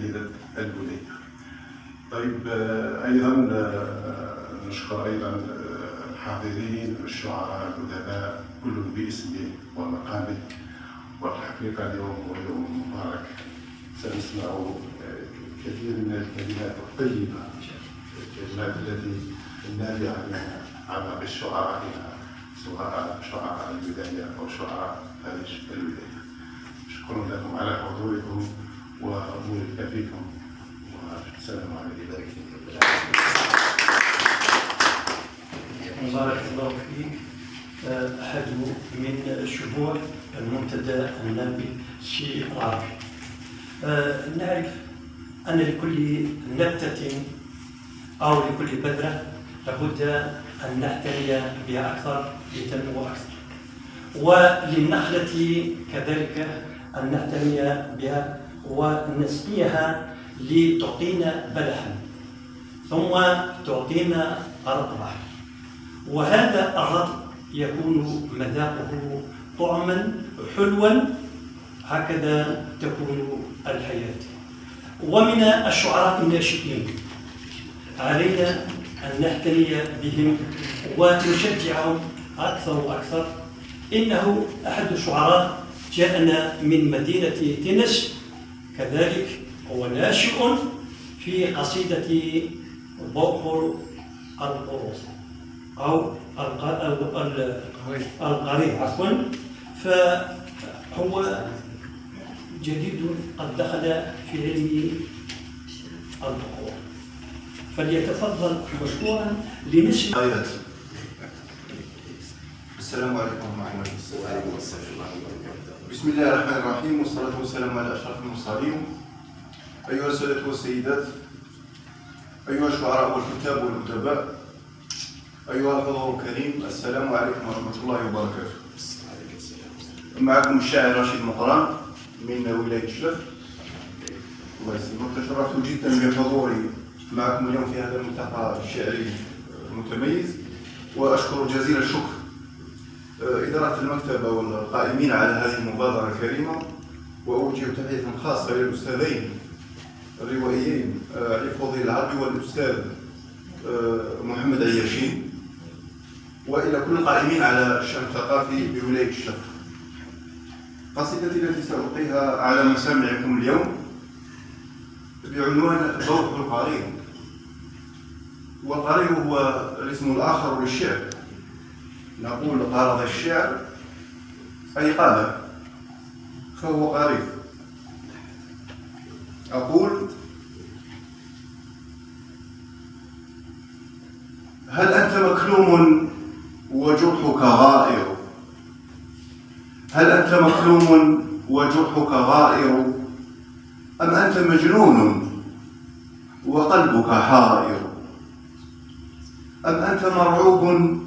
جريدة البدية. طيب أيضا نشكر أيضا الحاضرين الشعراء الأدباء كل باسمه ومقامه. والحقيقة اليوم هو يوم مبارك، سنسمع كثير من الكلمات الطيبة، الكلمات التي النابعة من أعماق شعرائنا، سواء شعراء البداية أو شعراء خارج البداية. شكرا لكم على حضوركم وبارك فيكم، والسلام عليكم. بارك الله فيك. أحد من شهور المنتدى النابل الشيء العربي. نعرف أن لكل نبتة أو لكل بذرة لابد أن نعتني بها أكثر لتنمو أكثر، وللنخلة كذلك أن نعتني بها ونسقيها لتعطينا بلحا ثم تعطينا رطبا، وهذا الرطب يكون مذاقه طعما حلوا. هكذا تكون الحياة. ومن الشعراء الناشئين علينا أن نعتني بهم ونشجعهم أكثر وأكثر. إنه أحد الشعراء جاءنا من مدينة تنس، كذلك هو ناشئ في قصيدة بوحر القروس أو القريب عفوا، فهو جديد قد دخل في علم البحور، فليتفضل مشكورا لنسمع. السلام عليكم ورحمة الله وبركاته. بسم الله الرحمن الرحيم، والصلاة والسلام على أشرف المرسلين. أيها السادة والسيدات، أيها الشعراء والكتاب والأدباء، أيها الحضور الكريم، السلام عليكم ورحمة الله وبركاته. معكم الشاعر رشيد مقران من ولاية شلف. الله يسلمك. تشرفت جدا بحضوري معكم اليوم في هذا الملتقى الشعري المتميز، وأشكر جزيل الشكر إدارة المكتبة والقائمين على هذه المبادرة الكريمة، وأوجه تحية خاصة للأستاذين الروائيين علي فضيل العربي والأستاذ محمد عياشين، وإلى كل القائمين على الشأن الثقافي بولاية الشرق. قصيدتي التي سألقيها على مسامعكم اليوم بعنوان بوح القريب. والقريب هو الاسم الآخر للشعر. نقول قارض الشعر أي قال، فهو قريب. أقول: هل أنت مكلوم وجرحك غائر؟ هل أنت مكلوم وجرحك غائر؟ أم أنت مجنون وقلبك حائر؟ أم أنت مرعوب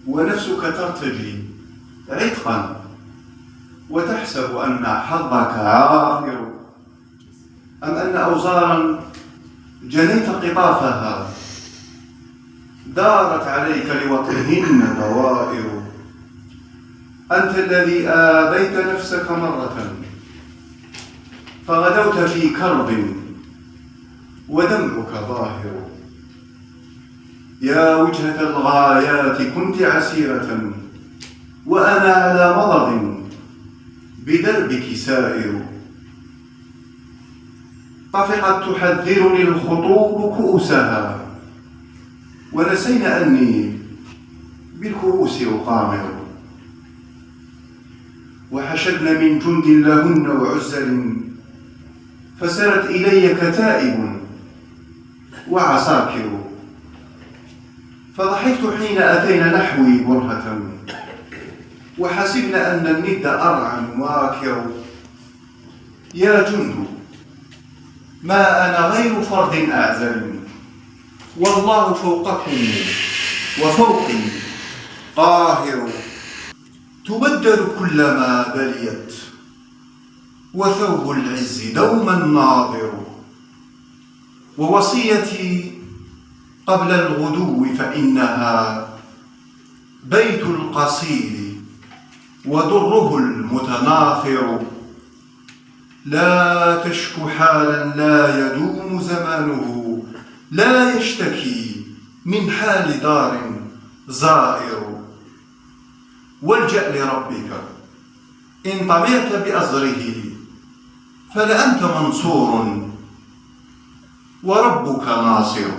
ونفسك ترتجي عتقا وتحسب أن حظك عاثر؟ أم أن أوزارا جنيت قطافها دارت عليك لوطئهن دوائر؟ أنت الذي آذيت نفسك مرة فغدوت في كرب ودمعك ظاهر. يا وجهة الغايات كنت عسيرة وأنا على مضض بدربك سائر. طفقت تحذرني الخطوب كؤوسها ونسينا أني بالكؤوس أقامر. وحشدن من جند لهن وعزل فسرت إلي كتائب وعساكر. فضحكت حين أتينا نحوي برهة وحسبنا أن الند أرعى واكر. يا جند ما أنا غير فرد أعزل، والله فوقكم وفوقي قاهر. تبدل كلما بليت وثوب العز دوما ناظر. ووصيتي قبل الغدو فإنها بيت القصيد ودره المتناثر. لا تشك حالا لا يدوم زمانه، لا يشتكي من حال دار زائر. والجأ لربك إن طمعت بأزره، فلأنت منصور وربك ناصر.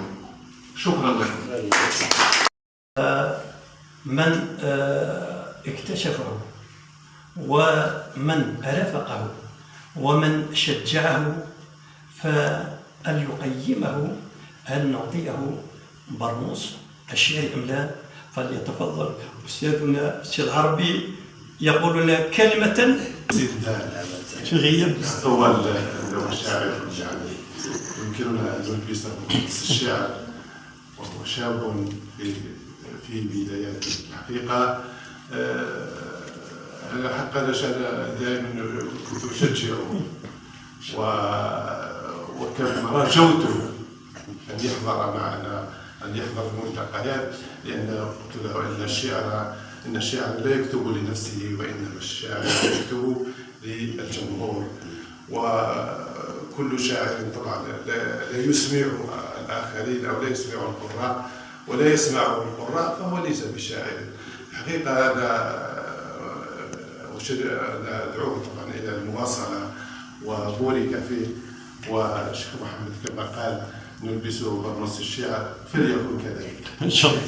شكرا لكم. من اكتشفه ومن رافقه ومن شجعه، فأن يقيمه، أن نعطيه برنوس الشعر أم لا؟ فليتفضل أستاذنا الشيخ العربي يقول لنا كلمة في الغياب. هو الشاعر يعني يمكننا أن نلبسه لبس الشعر، وهو شاب في بدايات الحقيقة. أنا حقا دائما كنت أشجعه وكما رجوته أن يحضر معنا، أن يحضر الملتقيات، لأن قلت له إن الشاعر لا يكتب لنفسه، وإنما الشاعر يكتب للجمهور. وكل شاعر طبعا لا يسمع الآخرين أو لا يسمع القراء ولا يسمع القراء، فهو ليس بشاعر. الحقيقة هذا ندعوه طبعا إلى المواصلة وبورك فيه. والشيخ محمد كما قال نلبسه برنس الشعر، فليكن كذلك إن شاء الله.